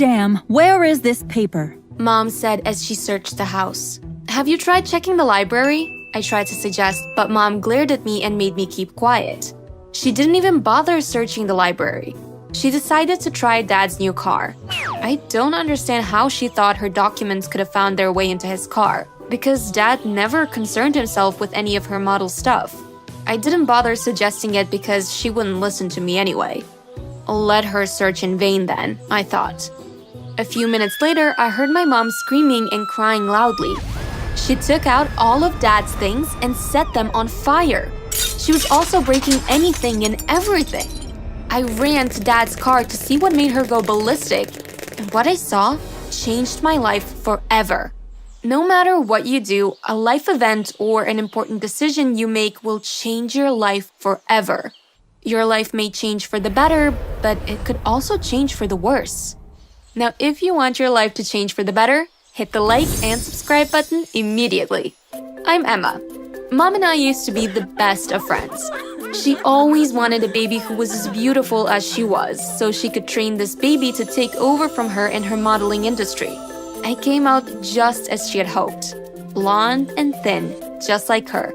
damn, where is this paper? Mom said as she searched the house. Have you tried checking the library? I tried to suggest, but Mom glared at me and made me keep quiet. She didn't even bother searching the library. She decided to try Dad's new car. I don't understand how she thought her documents could have found their way into his car, because Dad never concerned himself with any of her model stuff. I didn't bother suggesting it because she wouldn't listen to me anyway. Let her search in vain then, I thought. A few minutes later, I heard my mom screaming and crying loudly. She took out all of Dad's things and set them on fire. She was also breaking anything and everything. I ran to Dad's car to see what made her go ballistic, and what I saw changed my life forever. No matter what you do, a life event or an important decision you make will change your life forever. Your life may change for the better, but it could also change for the worse. Now, if you want your life to change for the better, hit the like and subscribe button immediately. I'm Emma. Mom and I used to be the best of friends. She always wanted a baby who was as beautiful as she was, so she could train this baby to take over from her in her modeling industry. I came out just as she had hoped. Blonde and thin, just like her.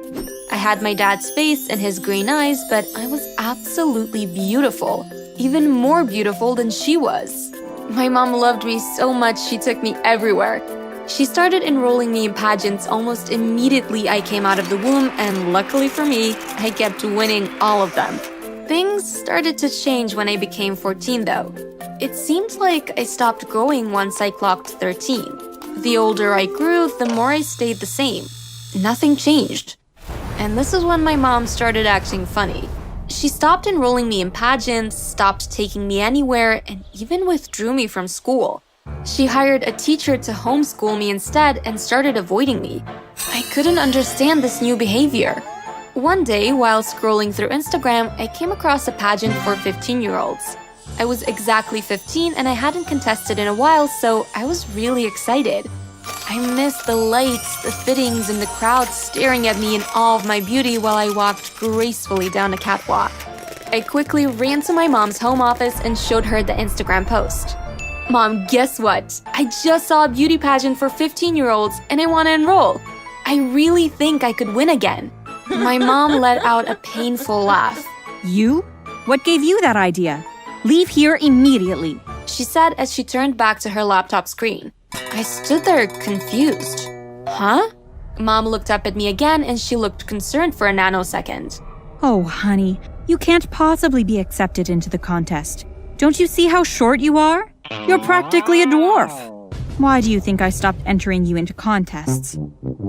I had my dad's face and his green eyes, but I was absolutely beautiful. Even more beautiful than she was. My mom loved me so much she took me everywhere. She started enrolling me in pageants almost immediately I came out of the womb, and luckily for me, I kept winning all of them. Things started to change when I became 14 though. It seemed like I stopped growing once I clocked 13. The older I grew, the more I stayed the same. Nothing changed. And this is when my mom started acting funny. She stopped enrolling me in pageants, stopped taking me anywhere, and even withdrew me from school. She hired a teacher to homeschool me instead and started avoiding me. I couldn't understand this new behavior. One day, while scrolling through Instagram, I came across a pageant for 15-year-olds. I was exactly 15 and I hadn't contested in a while, so I was really excited. I missed the lights, the fittings, and the crowd staring at me in all of my beauty while I walked gracefully down the catwalk. I quickly ran to my mom's home office and showed her the Instagram post. Mom, guess what? I just saw a beauty pageant for 15-year-olds and I want to enroll. I really think I could win again. My mom let out a painful laugh. You? What gave you that idea? Leave here immediately, she said as she turned back to her laptop screen. I stood there confused. Huh? Mom looked up at me again and she looked concerned for a nanosecond. Oh, honey, you can't possibly be accepted into the contest. Don't you see how short you are? You're practically a dwarf. Why do you think I stopped entering you into contests?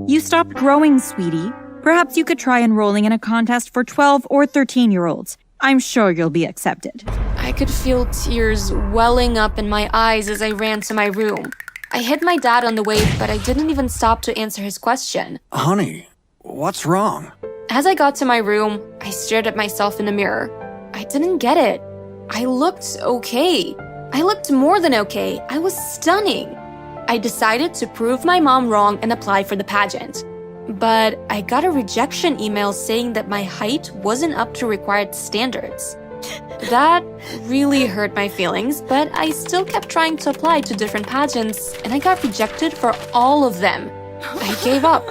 You stopped growing, sweetie. Perhaps you could try enrolling in a contest for 12 or 13-year-olds. I'm sure you'll be accepted. I could feel tears welling up in my eyes as I ran to my room. I hit my dad on the way, but I didn't even stop to answer his question. Honey, what's wrong? As I got to my room, I stared at myself in the mirror. I didn't get it. I looked okay. I looked more than okay. I was stunning. I decided to prove my mom wrong and apply for the pageant. But I got a rejection email saying that my height wasn't up to required standards. That really hurt my feelings, but I still kept trying to apply to different pageants, and I got rejected for all of them. I gave up.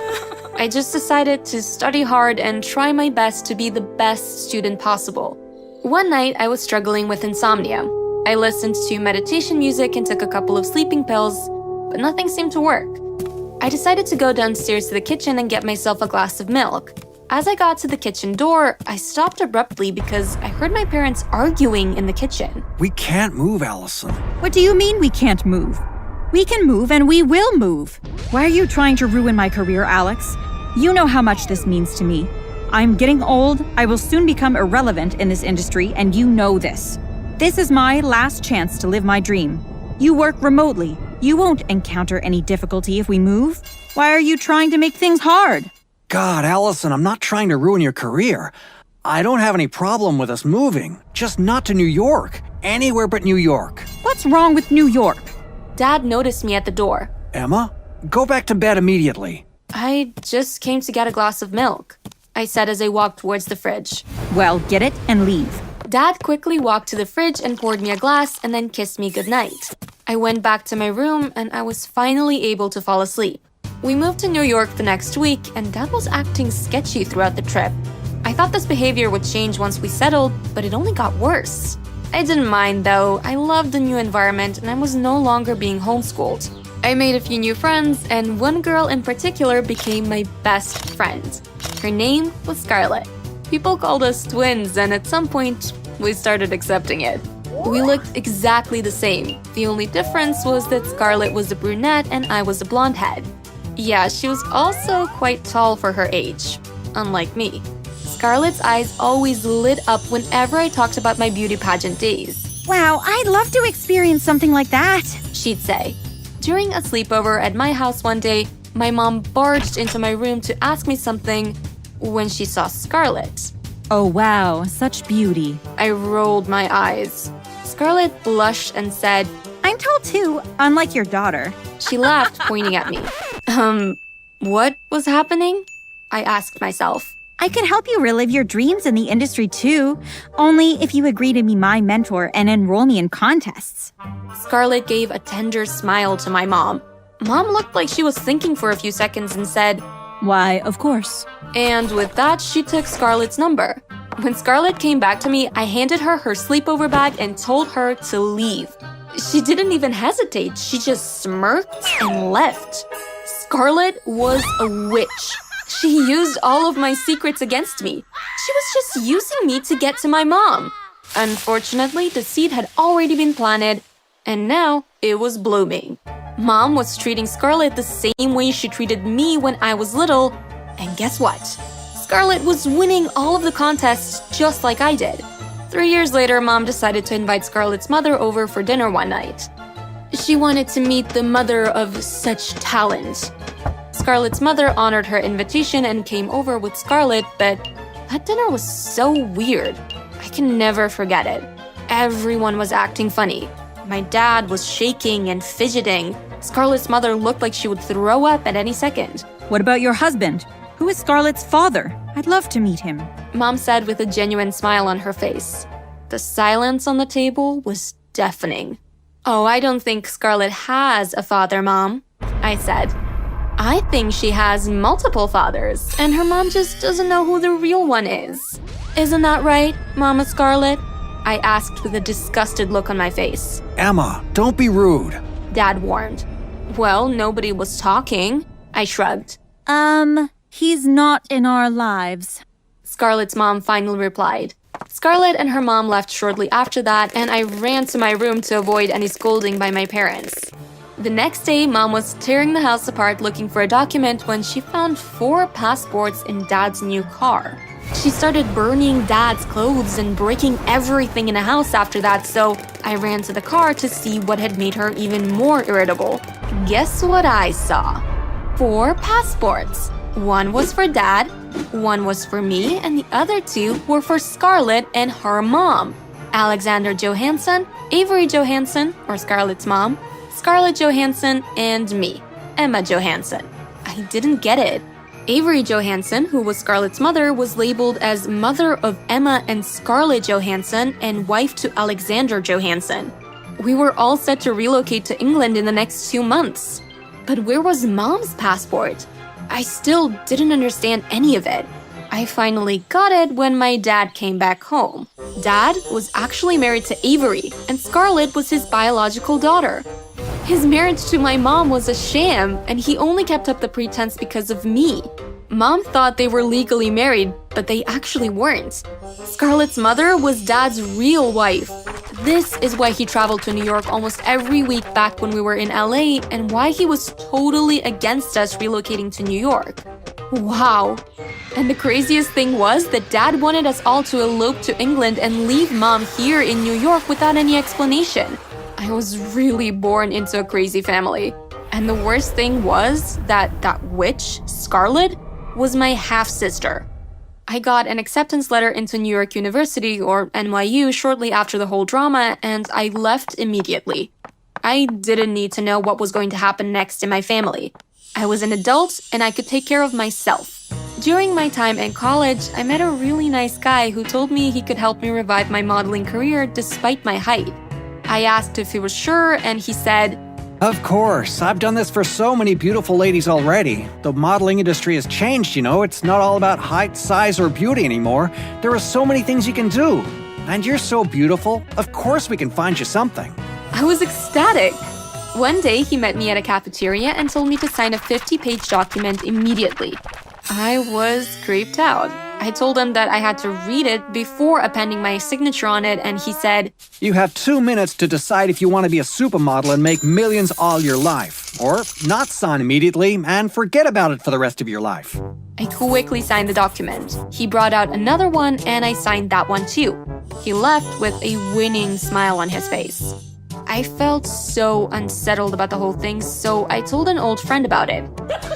I just decided to study hard and try my best to be the best student possible. One night, I was struggling with insomnia. I listened to meditation music and took a couple of sleeping pills, but nothing seemed to work. I decided to go downstairs to the kitchen and get myself a glass of milk. As I got to the kitchen door, I stopped abruptly because I heard my parents arguing in the kitchen. We can't move, Allison. What do you mean we can't move? We can move and we will move. Why are you trying to ruin my career, Alex? You know how much this means to me. I'm getting old, I will soon become irrelevant in this industry, and you know this. This is my last chance to live my dream. You work remotely. You won't encounter any difficulty if we move. Why are you trying to make things hard? God, Allison, I'm not trying to ruin your career. I don't have any problem with us moving, just not to New York. Anywhere but New York. What's wrong with New York? Dad noticed me at the door. Emma, go back to bed immediately. I just came to get a glass of milk, I said as I walked towards the fridge. Well, get it and leave. Dad quickly walked to the fridge and poured me a glass and then kissed me goodnight. I went back to my room and I was finally able to fall asleep. We moved to New York the next week and Dad was acting sketchy throughout the trip. I thought this behavior would change once we settled, but it only got worse. I didn't mind though. I loved the new environment and I was no longer being homeschooled. I made a few new friends and one girl in particular became my best friend. Her name was Scarlett. People called us twins and at some point, we started accepting it. We looked exactly the same. The only difference was that Scarlett was a brunette and I was a blondehead. Yeah, she was also quite tall for her age, unlike me. Scarlett's eyes always lit up whenever I talked about my beauty pageant days. Wow, I'd love to experience something like that, She'd say. During a sleepover at my house one day, my mom barged into my room to ask me something when she saw Scarlett. Oh wow, such beauty. I rolled my eyes. Scarlett blushed and said, I'm tall too, unlike your daughter. She laughed, pointing at me. What was happening? I asked myself. I could help you relive your dreams in the industry too, only if you agree to be my mentor and enroll me in contests. Scarlett gave a tender smile to my mom. Mom looked like she was thinking for a few seconds and said, Why, of course. And with that, she took Scarlett's number. When Scarlett came back to me, I handed her her sleepover bag and told her to leave. She didn't even hesitate. She just smirked and left. Scarlett was a witch. She used all of my secrets against me. She was just using me to get to my mom. Unfortunately, the seed had already been planted, and now it was blooming. Mom was treating Scarlett the same way she treated me when I was little, and guess what? Scarlett was winning all of the contests just like I did. 3 years later, Mom decided to invite Scarlett's mother over for dinner one night. She wanted to meet the mother of such talent. Scarlett's mother honored her invitation and came over with Scarlett, but that dinner was so weird. I can never forget it. Everyone was acting funny. My dad was shaking and fidgeting. Scarlett's mother looked like she would throw up at any second. What about your husband? Who is Scarlett's father? I'd love to meet him. Mom said with a genuine smile on her face. The silence on the table was deafening. Oh, I don't think Scarlett has a father, Mom, I said. I think she has multiple fathers, and her mom just doesn't know who the real one is. Isn't that right, Mama Scarlett? I asked with a disgusted look on my face. Emma, don't be rude. Dad warned. Well, nobody was talking. I shrugged. He's not in our lives. Scarlett's mom finally replied. Scarlett and her mom left shortly after that, and I ran to my room to avoid any scolding by my parents. The next day, Mom was tearing the house apart looking for a document when she found 4 passports in Dad's new car. She started burning Dad's clothes and breaking everything in the house after that, so I ran to the car to see what had made her even more irritable. Guess what I saw? 4 passports. 1 was for Dad, 1 was for me, and the other 2 were for Scarlett and her mom. Alexander Johansson, Avery Johansson, or Scarlett's mom, Scarlett Johansson, and me, Emma Johansson. I didn't get it. Avery Johansson, who was Scarlett's mother, was labeled as mother of Emma and Scarlett Johansson and wife to Alexander Johansson. We were all set to relocate to England in the next 2 months. But where was Mom's passport? I still didn't understand any of it. I finally got it when my dad came back home. Dad was actually married to Avery, and Scarlett was his biological daughter. His marriage to my mom was a sham, and he only kept up the pretense because of me. Mom thought they were legally married, but they actually weren't. Scarlett's mother was Dad's real wife. This is why he traveled to New York almost every week back when we were in LA, and why he was totally against us relocating to New York. Wow. And the craziest thing was that Dad wanted us all to elope to England and leave Mom here in New York without any explanation. I was really born into a crazy family. And the worst thing was that witch, Scarlett, was my half-sister. I got an acceptance letter into New York University, or NYU, shortly after the whole drama, and I left immediately. I didn't need to know what was going to happen next in my family. I was an adult, and I could take care of myself. During my time in college, I met a really nice guy who told me he could help me revive my modeling career despite my height. I asked if he was sure, and he said, Of course, I've done this for so many beautiful ladies already. The modeling industry has changed, you know. It's not all about height, size, or beauty anymore. There are so many things you can do. And you're so beautiful, of course we can find you something. I was ecstatic. One day, he met me at a cafeteria and told me to sign a 50-page document immediately. I was creeped out. I told him that I had to read it before appending my signature on it, and he said, You have 2 minutes to decide if you want to be a supermodel and make millions all your life, or not sign immediately and forget about it for the rest of your life. I quickly signed the document. He brought out another one, and I signed that one too. He left with a winning smile on his face. I felt so unsettled about the whole thing, so I told an old friend about it.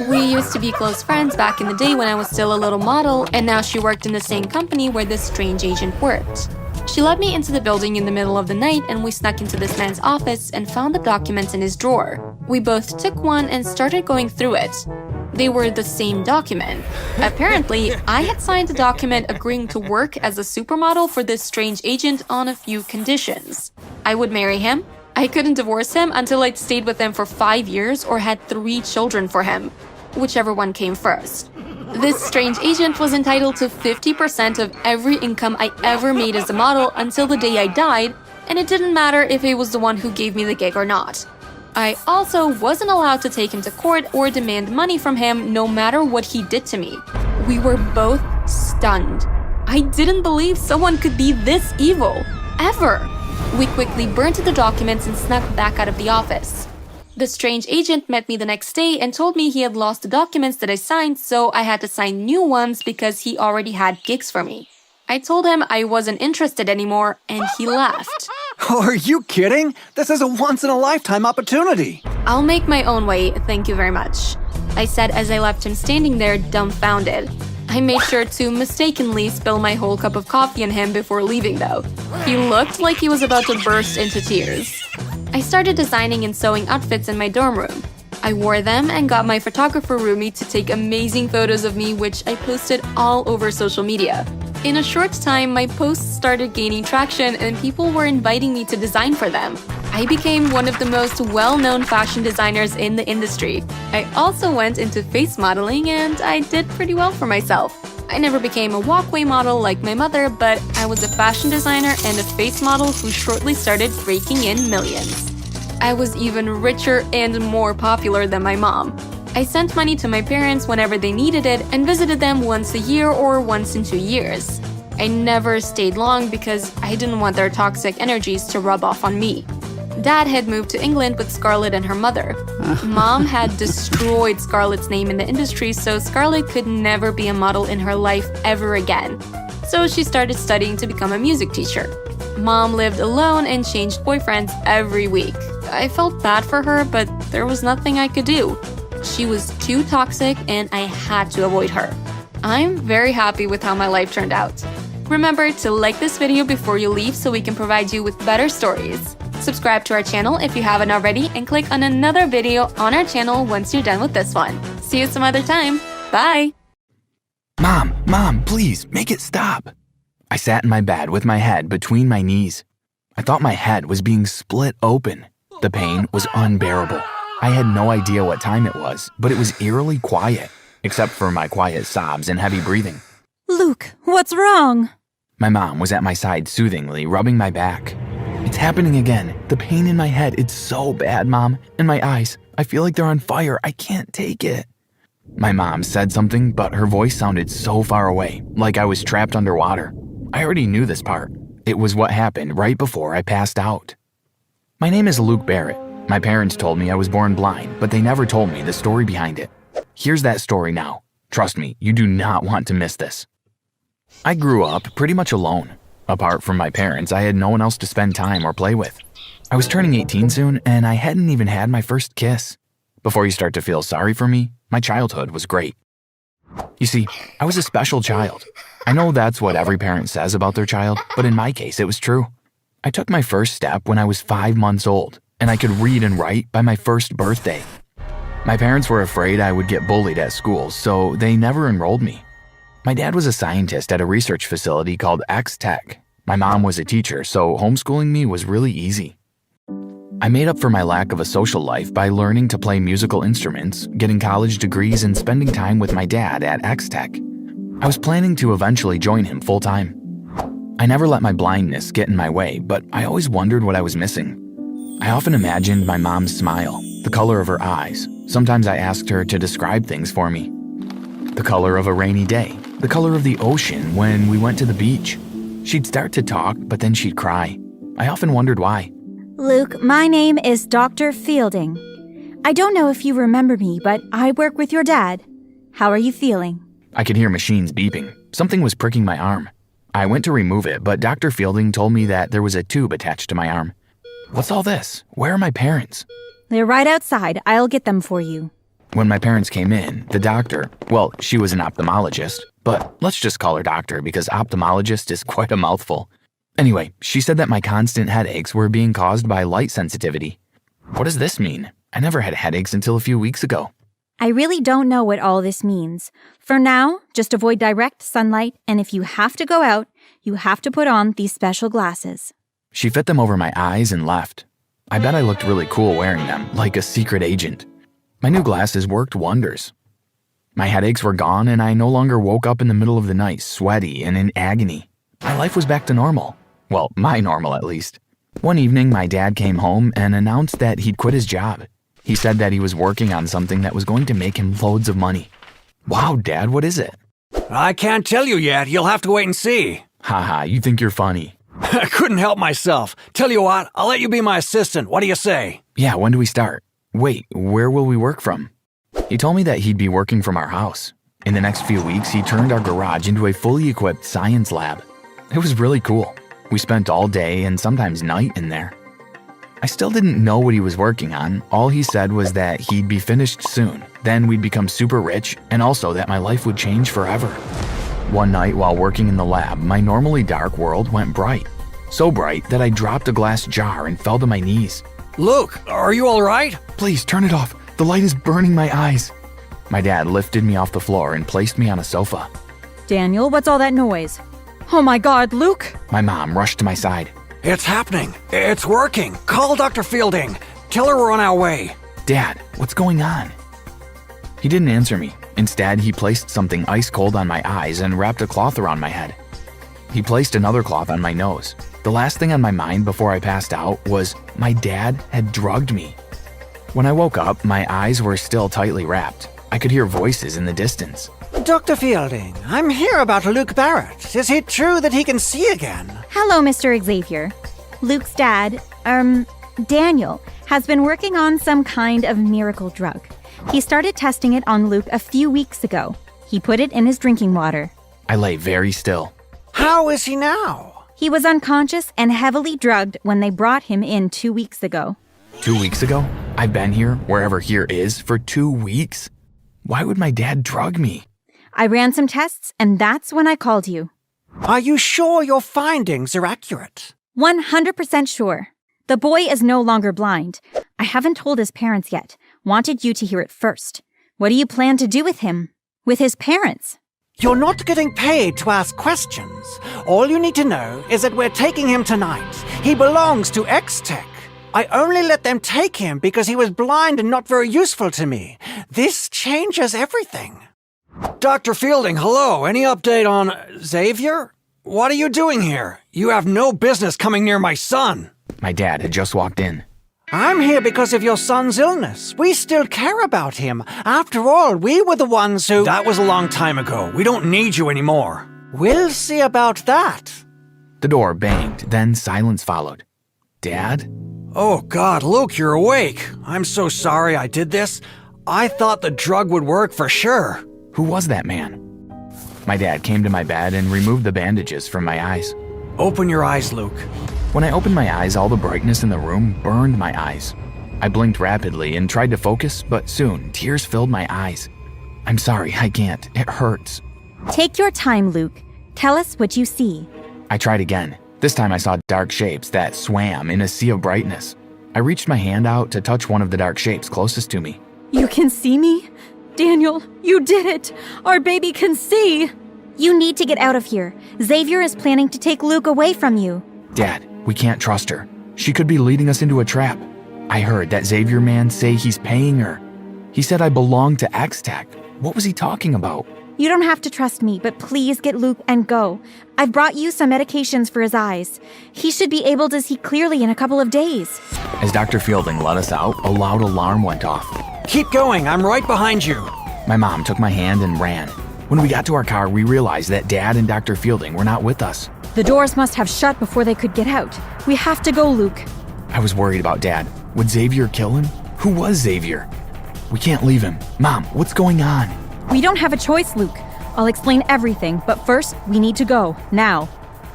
We used to be close friends back in the day when I was still a little model, and now she worked in the same company where this strange agent worked. She led me into the building in the middle of the night, and we snuck into this man's office and found the documents in his drawer. We both took one and started going through it. They were the same document. Apparently, I had signed a document agreeing to work as a supermodel for this strange agent on a few conditions. I would marry him. I couldn't divorce him until I'd stayed with him for 5 years or had 3 children for him, whichever one came first. This strange agent was entitled to 50% of every income I ever made as a model until the day I died, and it didn't matter if he was the one who gave me the gig or not. I also wasn't allowed to take him to court or demand money from him no matter what he did to me. We were both stunned. I didn't believe someone could be this evil, ever. We quickly burned the documents and snuck back out of the office. The strange agent met me the next day and told me he had lost the documents that I signed, so I had to sign new ones because he already had gigs for me. I told him I wasn't interested anymore, and he laughed. Are you kidding? This is a once-in-a-lifetime opportunity. I'll make my own way, thank you very much, I said as I left him standing there dumbfounded. I made sure to mistakenly spill my whole cup of coffee on him before leaving, though. He looked like he was about to burst into tears. I started designing and sewing outfits in my dorm room. I wore them and got my photographer roomie to take amazing photos of me, which I posted all over social media. In a short time, my posts started gaining traction and people were inviting me to design for them. I became one of the most well-known fashion designers in the industry. I also went into face modeling and I did pretty well for myself. I never became a walkway model like my mother, but I was a fashion designer and a face model who shortly started raking in millions. I was even richer and more popular than my mom. I sent money to my parents whenever they needed it and visited them once a year or once in 2 years. I never stayed long because I didn't want their toxic energies to rub off on me. Dad had moved to England with Scarlett and her mother. Mom had destroyed Scarlett's name in the industry, so Scarlett could never be a model in her life ever again. So she started studying to become a music teacher. Mom lived alone and changed boyfriends every week. I felt bad for her, but there was nothing I could do. She was too toxic and I had to avoid her. I'm very happy with how my life turned out. Remember to like this video before you leave so we can provide you with better stories. Subscribe to our channel if you haven't already and click on another video on our channel once you're done with this one. See you some other time. Bye! Mom, please, make it stop. I sat in my bed with my head between my knees. I thought my head was being split open. The pain was unbearable. I had no idea what time it was, but it was eerily quiet, except for my quiet sobs and heavy breathing. Luke, what's wrong? My mom was at my side soothingly, rubbing my back. It's happening again. The pain in my head, it's so bad, Mom. And my eyes, I feel like they're on fire. I can't take it. My mom said something, but her voice sounded so far away, like I was trapped underwater. I already knew this part. It was what happened right before I passed out. My name is Luke Barrett. My parents told me I was born blind, but they never told me the story behind it. Here's that story now. Trust me, you do not want to miss this. I grew up pretty much alone. Apart from my parents, I had no one else to spend time or play with. I was turning 18 soon, and I hadn't even had my first kiss. Before you start to feel sorry for me, my childhood was great. You see, I was a special child. I know that's what every parent says about their child, but in my case, it was true. I took my first step when I was 5 months old, and I could read and write by my first birthday. My parents were afraid I would get bullied at school, so they never enrolled me. My dad was a scientist at a research facility called Ktten. My mom was a teacher, so homeschooling me was really easy. I made up for my lack of a social life by learning to play musical instruments, getting college degrees, and spending time with my dad at Ktten. I was planning to eventually join him full-time. I never let my blindness get in my way, but I always wondered what I was missing. I often imagined my mom's smile, the color of her eyes. Sometimes I asked her to describe things for me. The color of a rainy day, the color of the ocean when we went to the beach. She'd start to talk, but then she'd cry. I often wondered why. Luke, my name is Dr. Fielding. I don't know if you remember me, but I work with your dad. How are you feeling? I could hear machines beeping. Something was pricking my arm. I went to remove it, but Dr. Fielding told me that there was a tube attached to my arm. What's all this? Where are my parents? They're right outside. I'll get them for you. When my parents came in, the doctor, well, she was an ophthalmologist, but let's just call her doctor because ophthalmologist is quite a mouthful. Anyway, she said that my constant headaches were being caused by light sensitivity. What does this mean? I never had headaches until a few weeks ago. I really don't know what all this means. For now, just avoid direct sunlight, and if you have to go out, you have to put on these special glasses. She fit them over my eyes and left. I bet I looked really cool wearing them, like a secret agent. My new glasses worked wonders. My headaches were gone and I no longer woke up in the middle of the night sweaty and in agony. My life was back to normal. Well, my normal at least. One evening, my dad came home and announced that he'd quit his job. He said that he was working on something that was going to make him loads of money. Wow, Dad, what is it? I can't tell you yet. You'll have to wait and see. Haha, you think you're funny. I couldn't help myself. Tell you what, I'll let you be my assistant. What do you say? Yeah, when do we start? Wait, where will we work from? He told me that he'd be working from our house. In the next few weeks, he turned our garage into a fully equipped science lab. It was really cool. We spent all day and sometimes night in there. I still didn't know what he was working on. All he said was that he'd be finished soon, then we'd become super rich, and also that my life would change forever. One night while working in the lab, my normally dark world went bright. So bright that I dropped a glass jar and fell to my knees. Luke, are you all right? Please turn it off. The light is burning my eyes. My dad lifted me off the floor and placed me on a sofa. Daniel, what's all that noise? Oh my God, Luke! My mom rushed to my side. It's happening. It's working. Call Dr. Fielding. Tell her we're on our way. Dad, what's going on? He didn't answer me. Instead, he placed something ice cold on my eyes and wrapped a cloth around my head. He placed another cloth on my nose. The last thing on my mind before I passed out was my dad had drugged me. When I woke up, my eyes were still tightly wrapped. I could hear voices in the distance. Dr. Fielding, I'm here about Luke Barrett. Is it true that he can see again? Hello, Mr. Xavier. Luke's dad, Daniel, has been working on some kind of miracle drug. He started testing it on Luke a few weeks ago. He put it in his drinking water. I lay very still. How is he now? He was unconscious and heavily drugged when they brought him in 2 weeks ago. 2 weeks ago? I've been here, wherever here is, for 2 weeks? Why would my dad drug me? I ran some tests, and that's when I called you. Are you sure your findings are accurate? 100% sure. The boy is no longer blind. I haven't told his parents yet. Wanted you to hear it first. What do you plan to do with him? With his parents? You're not getting paid to ask questions. All you need to know is that we're taking him tonight. He belongs to Ktten. I only let them take him because he was blind and not very useful to me. This changes everything. Dr. Fielding, hello. Any update on Xavier? What are you doing here? You have no business coming near my son. My dad had just walked in. I'm here because of your son's illness. We still care about him. After all, we were the ones who— That was a long time ago. We don't need you anymore. We'll see about that. The door banged, then silence followed. Dad? Oh God, Luke, you're awake. I'm so sorry I did this. I thought the drug would work for sure. Who was that man? My dad came to my bed and removed the bandages from my eyes. Open your eyes, Luke. When I opened my eyes, all the brightness in the room burned my eyes. I blinked rapidly and tried to focus, but soon tears filled my eyes. I'm sorry, I can't. It hurts. Take your time, Luke. Tell us what you see. I tried again. This time I saw dark shapes that swam in a sea of brightness. I reached my hand out to touch one of the dark shapes closest to me. You can see me? Daniel, you did it! Our baby can see! You need to get out of here. Xavier is planning to take Luke away from you. Dad, we can't trust her. She could be leading us into a trap. I heard that Xavier man say he's paying her. He said I belong to X-Tech. What was he talking about? You don't have to trust me, but please get Luke and go. I've brought you some medications for his eyes. He should be able to see clearly in a couple of days. As Dr. Fielding let us out, a loud alarm went off. Keep going, I'm right behind you. My mom took my hand and ran. When we got to our car, we realized that Dad and Dr. Fielding were not with us. The doors must have shut before they could get out. We have to go, Luke. I was worried about Dad. Would Xavier kill him? Who was Xavier? We can't leave him. Mom, what's going on? We don't have a choice, Luke. I'll explain everything, but first, we need to go, now.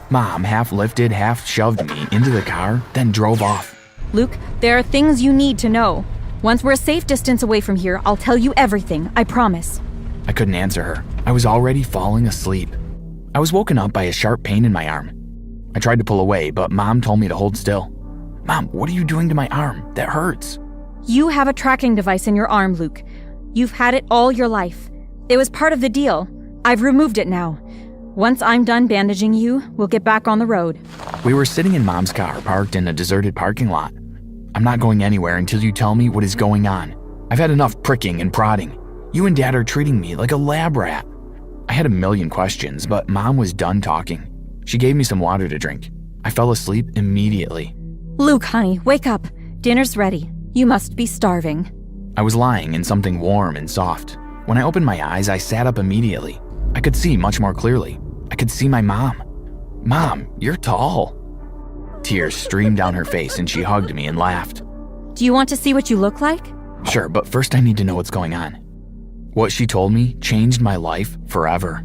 Mom half lifted, half shoved me into the car, then drove off. Luke, there are things you need to know. Once we're a safe distance away from here, I'll tell you everything, I promise. I couldn't answer her. I was already falling asleep. I was woken up by a sharp pain in my arm. I tried to pull away, but Mom told me to hold still. Mom, what are you doing to my arm? That hurts. You have a tracking device in your arm, Luke. You've had it all your life. It was part of the deal. I've removed it now. Once I'm done bandaging you, we'll get back on the road. We were sitting in Mom's car parked in a deserted parking lot. I'm not going anywhere until you tell me what is going on. I've had enough pricking and prodding. You and Dad are treating me like a lab rat. I had a million questions, but Mom was done talking. She gave me some water to drink. I fell asleep immediately. Luke, honey, wake up. Dinner's ready. You must be starving. I was lying in something warm and soft. When I opened my eyes, I sat up immediately. I could see much more clearly. I could see my mom. Mom, you're tall. Tears streamed down her face and she hugged me and laughed. Do you want to see what you look like? Sure, but first I need to know what's going on. What she told me changed my life forever.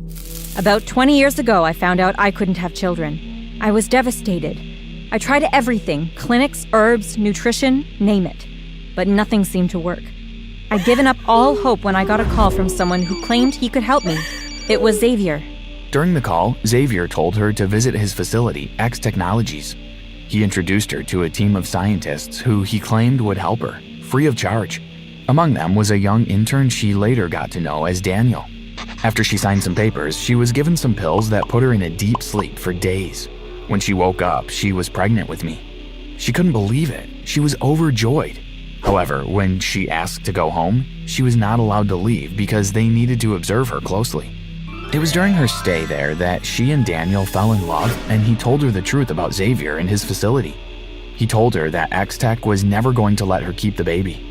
About 20 years ago, I found out I couldn't have children. I was devastated. I tried everything, clinics, herbs, nutrition, name it. But nothing seemed to work. I'd given up all hope when I got a call from someone who claimed he could help me. It was Xavier. During the call, Xavier told her to visit his facility, X Technologies. He introduced her to a team of scientists who he claimed would help her, free of charge. Among them was a young intern she later got to know as Daniel. After she signed some papers, she was given some pills that put her in a deep sleep for days. When she woke up, she was pregnant with me. She couldn't believe it. She was overjoyed. However, when she asked to go home, she was not allowed to leave because they needed to observe her closely. It was during her stay there that she and Daniel fell in love, and he told her the truth about Xavier and his facility. He told her that X-Tech was never going to let her keep the baby.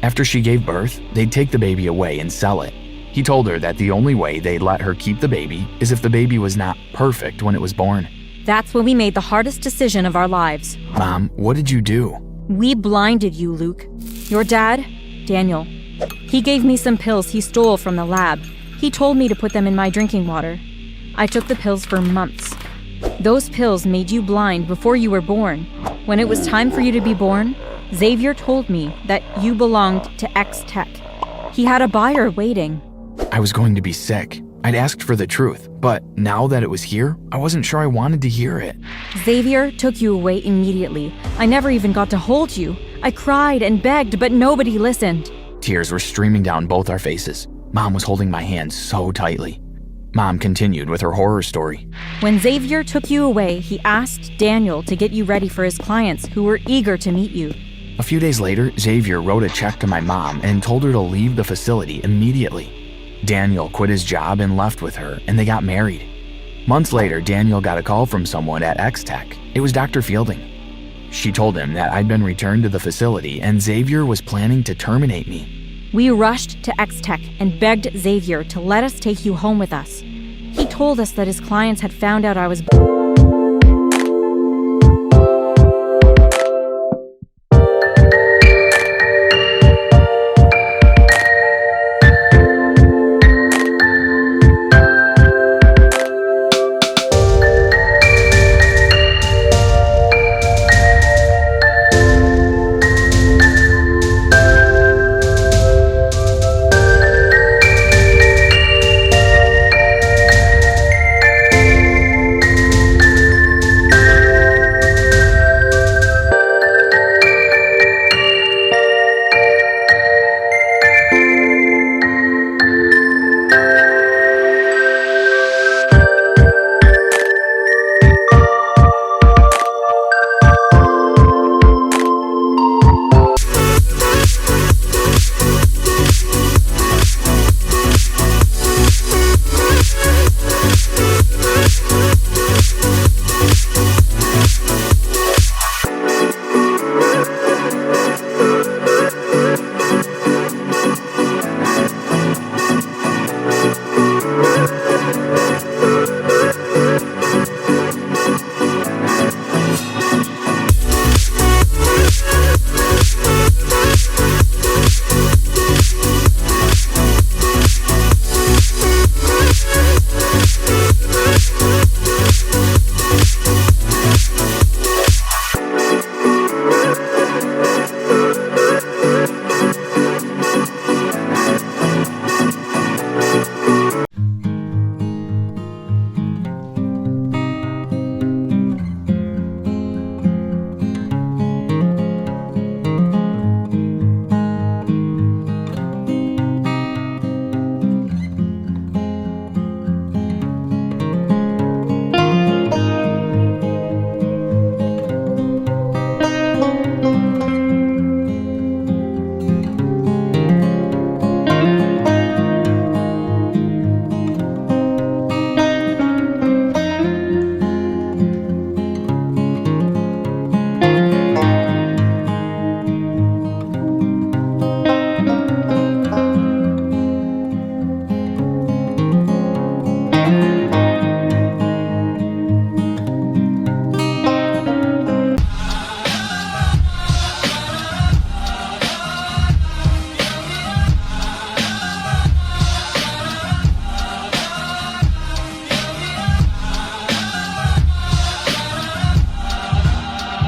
After she gave birth, they'd take the baby away and sell it. He told her that the only way they'd let her keep the baby is if the baby was not perfect when it was born. That's when we made the hardest decision of our lives. Mom, what did you do? We blinded you, Luke. Your dad, Daniel. He gave me some pills he stole from the lab. He told me to put them in my drinking water. I took the pills for months. Those pills made you blind before you were born. When it was time for you to be born, Xavier told me that you belonged to X-Tech. He had a buyer waiting. I was going to be sick. I'd asked for the truth, but now that it was here, I wasn't sure I wanted to hear it. Xavier took you away immediately. I never even got to hold you. I cried and begged, but nobody listened. Tears were streaming down both our faces. Mom was holding my hand so tightly. Mom continued with her horror story. When Xavier took you away, he asked Daniel to get you ready for his clients who were eager to meet you. A few days later, Xavier wrote a check to my mom and told her to leave the facility immediately. Daniel quit his job and left with her, and they got married. Months later, Daniel got a call from someone at X-Tech. It was Dr. Fielding. She told him that I'd been returned to the facility and Xavier was planning to terminate me. We rushed to X-Tech and begged Xavier to let us take you home with us. He told us that his clients had found out I was